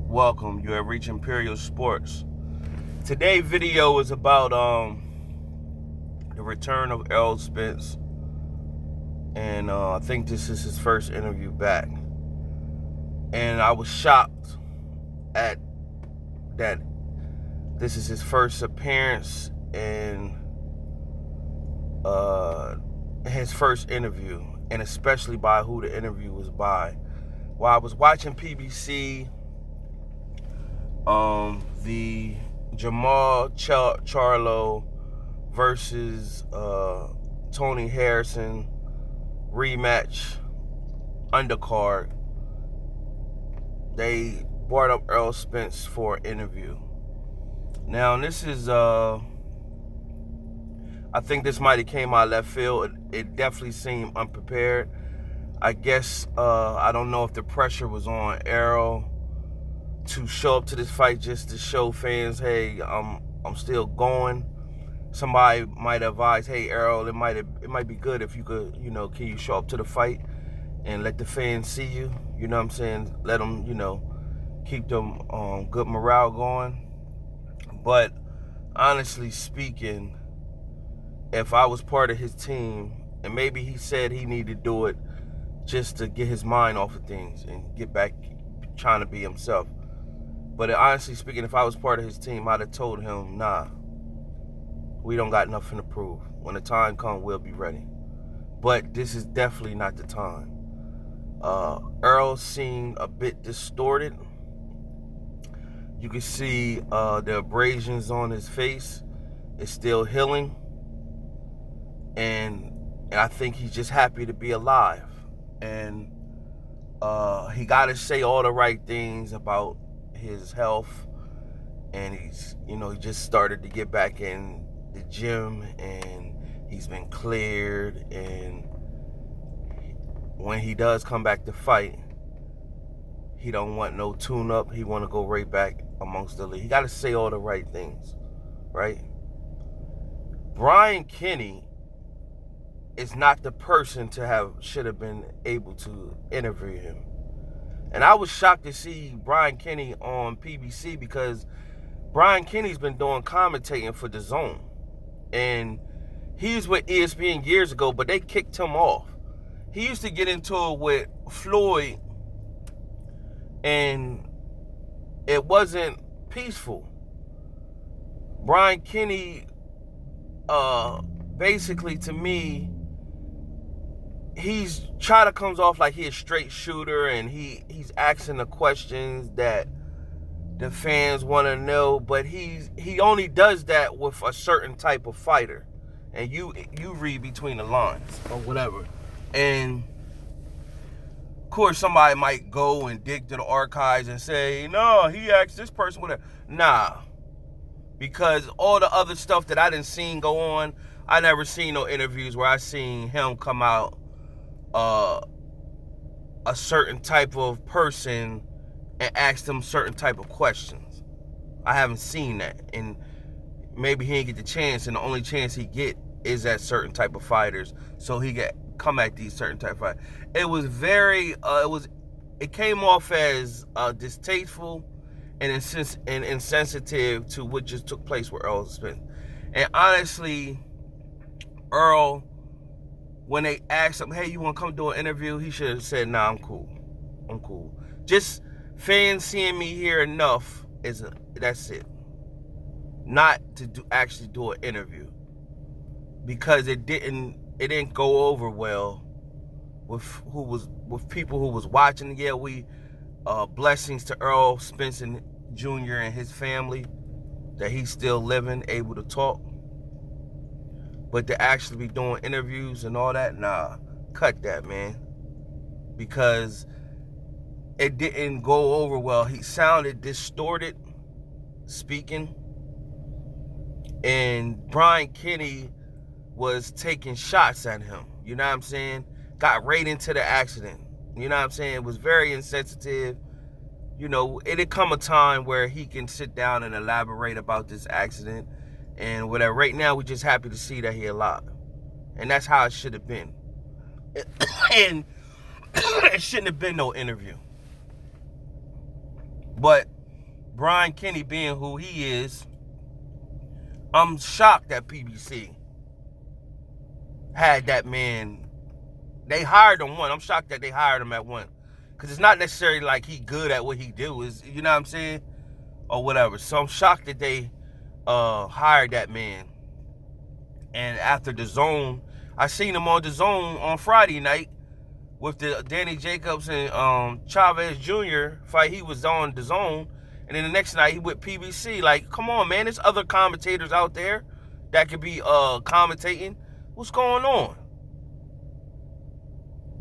Welcome. You have reached Imperial Sports. Today's video is about the return of Errol Spence, and I think this is his first interview back. And I was shocked at that this is his first appearance and his first interview, and especially by who the interview was by. While I was watching PBC, the Jamal Charlo versus Tony Harrison rematch undercard, they brought up Errol Spence for an interview. Now, this is I think this might have came out of left field. It definitely seemed unprepared. I guess I don't know if the pressure was on Errol to show up to this fight just to show fans, hey, I'm still going. Somebody might advise, hey, Errol, it might be good if you could, can you show up to the fight and let the fans see you? You know what I'm saying? Let them, keep them good morale going. But honestly speaking, if I was part of his team, and maybe he said he needed to do it just to get his mind off of things and get back trying to be himself. But honestly speaking, if I was part of his team, I'd have told him, nah, we don't got nothing to prove. When the time comes, we'll be ready. But this is definitely not the time. Errol seemed a bit distorted. You can see the abrasions on his face. It's still healing. And I think he's just happy to be alive. And he got to say all the right things about his health, and he's he just started to get back in the gym, and he's been cleared, and when he does come back to fight, he don't want no tune-up. He want to go right back amongst the league. He got to say all the right things, right? Brian Kenny is not the person should have been able to interview him. And I was shocked to see Brian Kenny on PBC, because Brian Kenny's been doing commentating for The Zone. And he was with ESPN years ago, but they kicked him off. He used to get into it with Floyd, and it wasn't peaceful. Brian Kenny, basically, to me, he's trying to comes off like he's a straight shooter, and he's asking the questions that the fans want to know, but he only does that with a certain type of fighter, and you read between the lines or whatever. And of course, somebody might go and dig to the archives and say, no, he asked this person whatever. Nah, because all the other stuff that I didn't seen go on, I never seen no interviews where I seen him come out a certain type of person and ask them certain type of questions. I haven't seen that, and maybe he didn't get the chance, and the only chance he get is at certain type of fighters, so he come at these certain type of fighters. It was very it came off as distasteful and insensitive to what just took place with Errol Spence. And honestly, Errol, when they asked him, hey, you want to come do an interview, he should have said, nah, I'm cool. Just fans seeing me here enough, that's it. Not to actually do an interview, because it didn't go over well with people who was watching. Yeah, blessings to Errol Spence Jr. and his family that he's still living, able to talk. But to actually be doing interviews and all that, nah, cut that, man. Because it didn't go over well. He sounded distorted speaking. And Brian Kenny was taking shots at him. You know what I'm saying? Got right into the accident. You know what I'm saying? It was very insensitive. It'd come a time where he can sit down and elaborate about this accident and whatever. Right now, we're just happy to see that he's alive. And that's how it should have been. And it shouldn't have been no interview. But Brian Kenny being who he is, I'm shocked that PBC had that man. They hired him one. I'm shocked that they hired him at one. Because it's not necessarily like he good at what he do. Is, you know what I'm saying? Or whatever. So I'm shocked that they hired that man. And after the Zone, I seen him on the Zone on Friday night with the Danny Jacobs and Chavez Jr. fight. He was on the Zone. And then the next night he with PBC. Like, come on, man. There's other commentators out there that could be commentating. What's going on?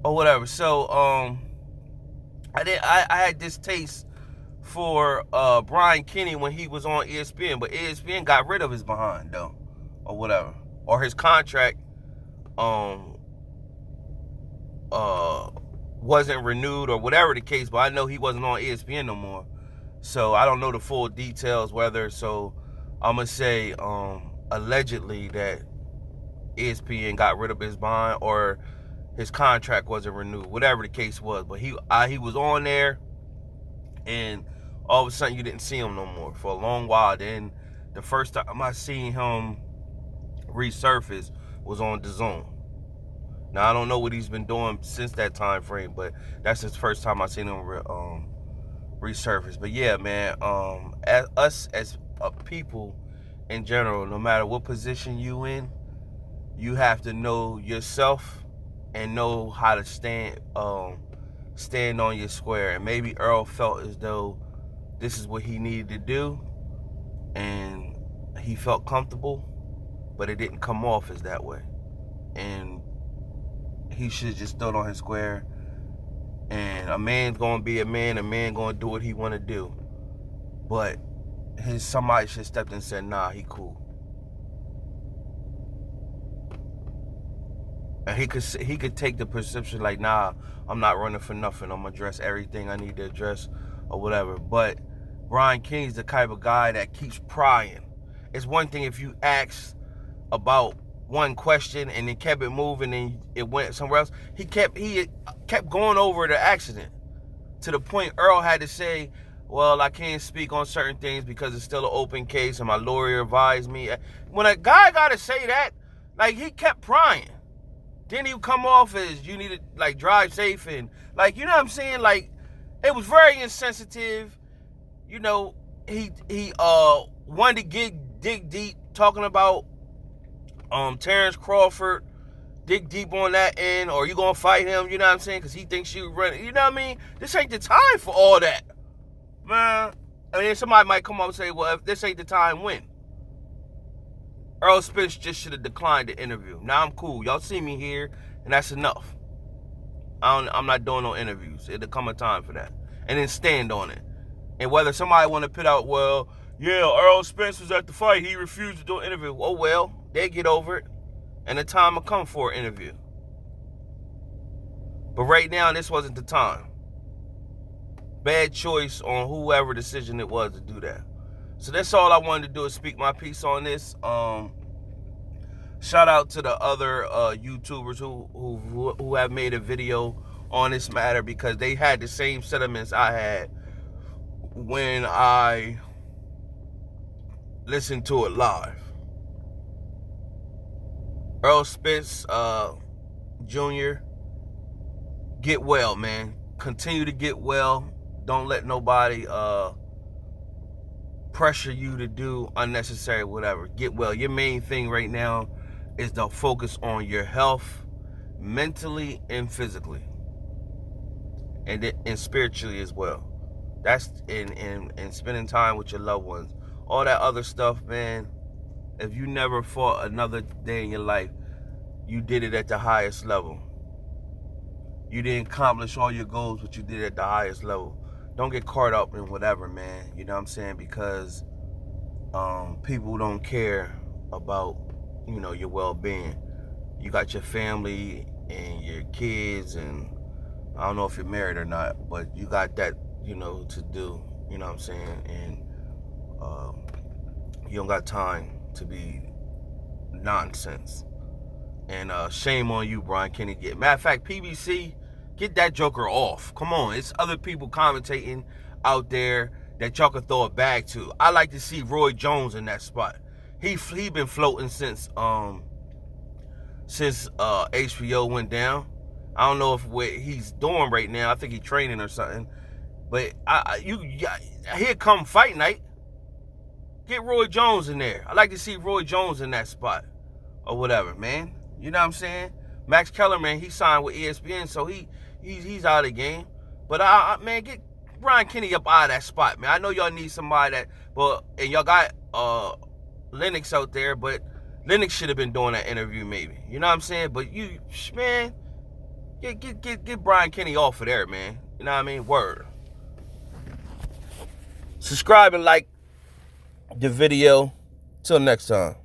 Or whatever. So I had this taste for Brian Kenny when he was on ESPN, but ESPN got rid of his behind though, or whatever, or his contract wasn't renewed or whatever the case. But I know he wasn't on ESPN no more, so I don't know the full details whether. So I'm gonna say allegedly that ESPN got rid of his behind or his contract wasn't renewed, whatever the case was. But he was on there, and all of a sudden you didn't see him no more for a long while. Then the first time I seen him resurface was on the Zone. Now I don't know what he's been doing since that time frame, but that's his first time I seen him resurface. But yeah, man, as a people in general, no matter what position you in, you have to know yourself and know how to stand on your square. And maybe Errol felt as though this is what he needed to do, and he felt comfortable, but it didn't come off as that way. And he should just stood on his square. And a man's gonna be a man gonna do what he wanna do. But somebody should step in and said, nah, he cool. And he could take the perception like, nah, I'm not running for nothing. I'm gonna address everything I need to address or whatever. But Brian Kenny's the type of guy that keeps prying. It's one thing if you ask about one question and then kept it moving and it went somewhere else. He kept going over the accident to the point Earl had to say, well, I can't speak on certain things because it's still an open case and my lawyer advised me. When a guy gotta say that, like, he kept prying. Then he would come off as, you need to, like, drive safe and, like, you know what I'm saying? Like, it was very insensitive. You know, he wanted to dig deep, talking about Terrence Crawford, dig deep on that end, or you gonna fight him, you know what I'm saying? Because he thinks you run, you know what I mean? This ain't the time for all that, man. I mean, somebody might come up and say, well, if this ain't the time, when? Errol Spence just should have declined the interview. Now I'm cool. Y'all see me here, and that's enough. I'm not doing no interviews. It'll come a time for that. And then stand on it. And whether somebody want to put out, well, yeah, Errol Spence was at the fight. He refused to do an interview. Oh, well, they get over it. And the time will come for an interview. But right now, this wasn't the time. Bad choice on whoever decision it was to do that. So that's all I wanted to do, is speak my piece on this. Shout out to the other YouTubers who have made a video on this matter, because they had the same sentiments I had when I listened to it live. Errol Spence Jr., get well, man. Continue to get well. Don't let nobody pressure you to do unnecessary whatever. Get well. Your main thing right now is to focus on your health, mentally and physically, and spiritually as well. That's in spending time with your loved ones. All that other stuff, man, if you never fought another day in your life, you did it at the highest level. You didn't accomplish all your goals, but you did it at the highest level. Don't get caught up in whatever, man. You know what I'm saying? Because people don't care about, you know, your well-being. You got your family and your kids, and I don't know if you're married or not, but you got that, you know, to do. You know what I'm saying? And you don't got time to be nonsense. And shame on you, Brian Kenny. Matter of fact, PBC, get that joker off. Come on, it's other people commentating out there that y'all could throw a bag to. I like to see Roy Jones in that spot. He been floating since HBO went down. I don't know what he's doing right now. I think he's training or something. But here come fight night. Get Roy Jones in there. I like to see Roy Jones in that spot or whatever, man. You know what I'm saying? Max Kellerman, he signed with ESPN, so he's out of the game. But man, get Brian Kenny up out of that spot, man. I know y'all need somebody and y'all got Lennox out there, but Lennox should have been doing that interview maybe. You know what I'm saying? But man, get Brian Kenny off of there, man. You know what I mean? Word. Subscribe and like the video. Till next time.